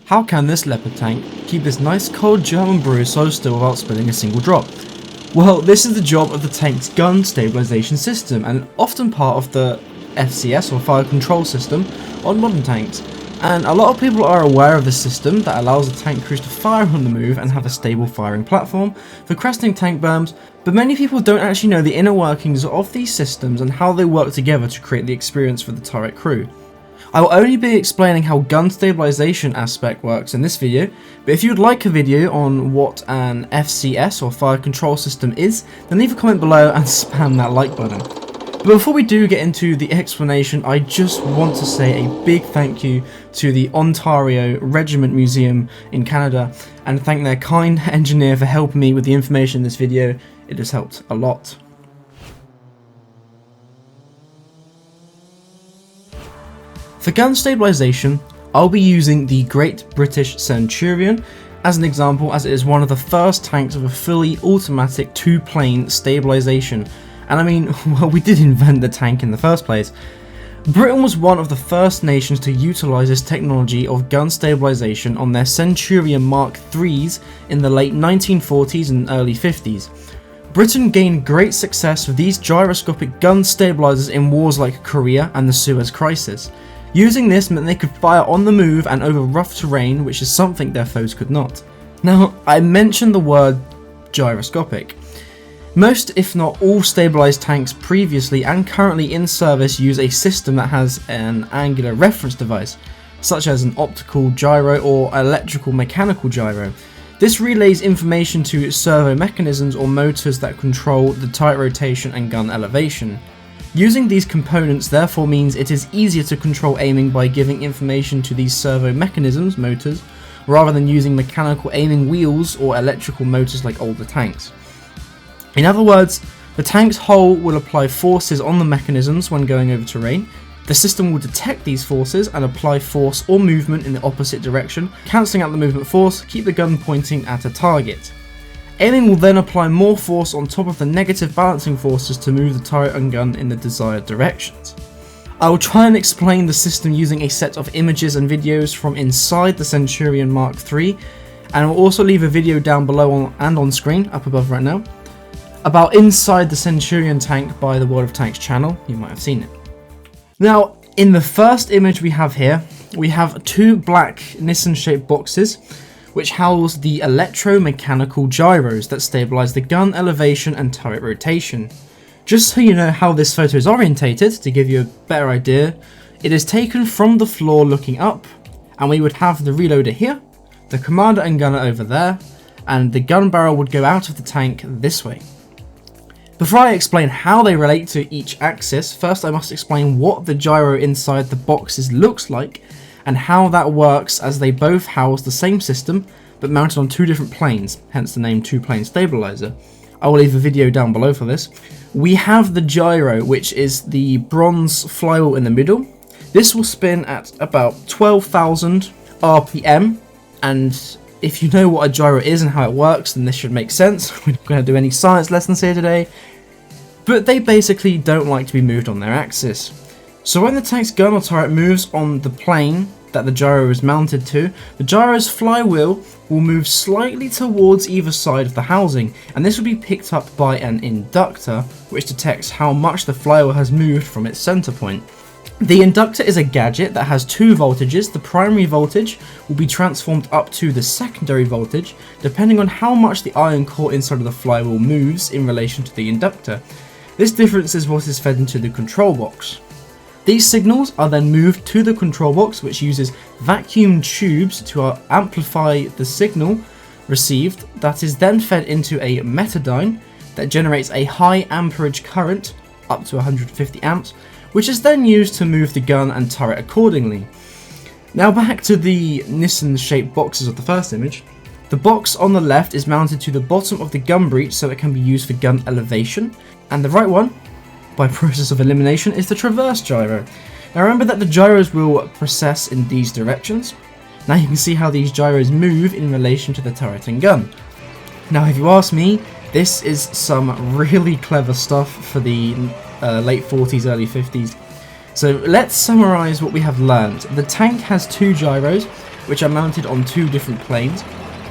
How can this leopard tank keep this nice cold German brew so still without spilling a single drop? Well, this is the job of the tank's gun stabilisation system, and often part of the FCS or fire control system on modern tanks. And a lot of people are aware of this system that allows the tank crews to fire on the move and have a stable firing platform for cresting tank berms, but many people don't actually know the inner workings of these systems and how they work together to create the experience for the turret crew. I will only be explaining how gun stabilisation aspect works in this video, but if you would like a video on what an FCS or fire control system is, then leave a comment below and spam that like button. But before we do get into the explanation, I just want to say a big thank you to the Ontario Regiment Museum in Canada and thank their kind engineer for helping me with the information in this video. It has helped a lot. For gun stabilisation, I'll be using the Great British Centurion as an example, as it is one of the first tanks of a fully automatic two-plane stabilisation. And I mean, well, we did invent the tank in the first place. Britain was one of the first nations to utilise this technology of gun stabilisation on their Centurion Mark IIIs in the late 1940s and early 50s. Britain gained great success with these gyroscopic gun stabilisers in wars like Korea and the Suez Crisis. Using this meant they could fire on the move and over rough terrain, which is something their foes could not. Now, I mentioned the word gyroscopic. Most, if not all, stabilised tanks previously and currently in service use a system that has an angular reference device, such as an optical gyro or electrical mechanical gyro. This relays information to servo mechanisms or motors that control the turret rotation and gun elevation. Using these components therefore means it is easier to control aiming by giving information to these servo mechanisms, motors, rather than using mechanical aiming wheels or electrical motors like older tanks. In other words, the tank's hull will apply forces on the mechanisms when going over terrain. The system will detect these forces and apply force or movement in the opposite direction, cancelling out the movement force, keep the gun pointing at a target. Aiming will then apply more force on top of the negative balancing forces to move the turret and gun in the desired directions. I will try and explain the system using a set of images and videos from inside the Centurion Mark III, and I will also leave a video down below and on screen, up above right now, about inside the Centurion tank by the World of Tanks channel. You might have seen it. Now, in the first image we have here, we have two black Nissan-shaped boxes which house the electromechanical gyros that stabilise the gun elevation and turret rotation. Just so you know how this photo is orientated, to give you a better idea, it is taken from the floor looking up, and we would have the reloader here, the commander and gunner over there, and the gun barrel would go out of the tank this way. Before I explain how they relate to each axis, first I must explain what the gyro inside the boxes looks like and how that works, as they both house the same system but mounted on two different planes, hence the name two-plane stabilizer. I will leave a video down below for this. We have the gyro, which is the bronze flywheel in the middle. This will spin at about 12,000 RPM, and if you know what a gyro is and how it works, then this should make sense. We're not going to do any science lessons here today, but they basically don't like to be moved on their axis. So when the tank's gun or turret moves on the plane that the gyro is mounted to, the gyro's flywheel will move slightly towards either side of the housing, and this will be picked up by an inductor, which detects how much the flywheel has moved from its center point. The inductor is a gadget that has two voltages. The primary voltage will be transformed up to the secondary voltage, depending on how much the iron core inside of the flywheel moves in relation to the inductor. This difference is what is fed into the control box. These signals are then moved to the control box, which uses vacuum tubes to amplify the signal received. That is then fed into a metadyne that generates a high amperage current, up to 150 amps, which is then used to move the gun and turret accordingly. Now back to the Nissan-shaped boxes of the first image. The box on the left is mounted to the bottom of the gun breech so it can be used for gun elevation, and the right one, by process of elimination, is the traverse gyro. Now remember that the gyros will process in these directions. Now you can see how these gyros move in relation to the turret and gun. Now if you ask me, this is some really clever stuff for the late 40s, early 50s. So let's summarise what we have learned. The tank has two gyros, which are mounted on 2 different planes.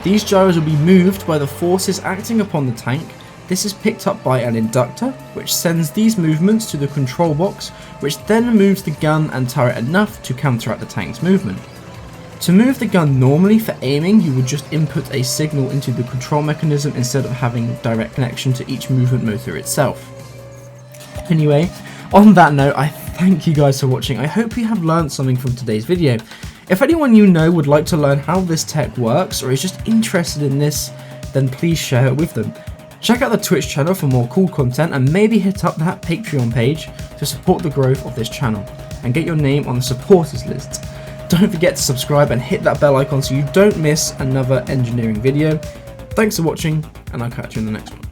These gyros will be moved by the forces acting upon the tank. This is picked up by an inductor, which sends these movements to the control box, which then moves the gun and turret enough to counteract the tank's movement. To move the gun normally for aiming, you would just input a signal into the control mechanism instead of having direct connection to each movement motor itself. Anyway, on that note, I thank you guys for watching. I hope you have learned something from today's video. If anyone you know would like to learn how this tech works or is just interested in this, then please share it with them. Check out the Twitch channel for more cool content and maybe hit up that Patreon page to support the growth of this channel and get your name on the supporters list. Don't forget to subscribe and hit that bell icon so you don't miss another engineering video. Thanks for watching, and I'll catch you in the next one.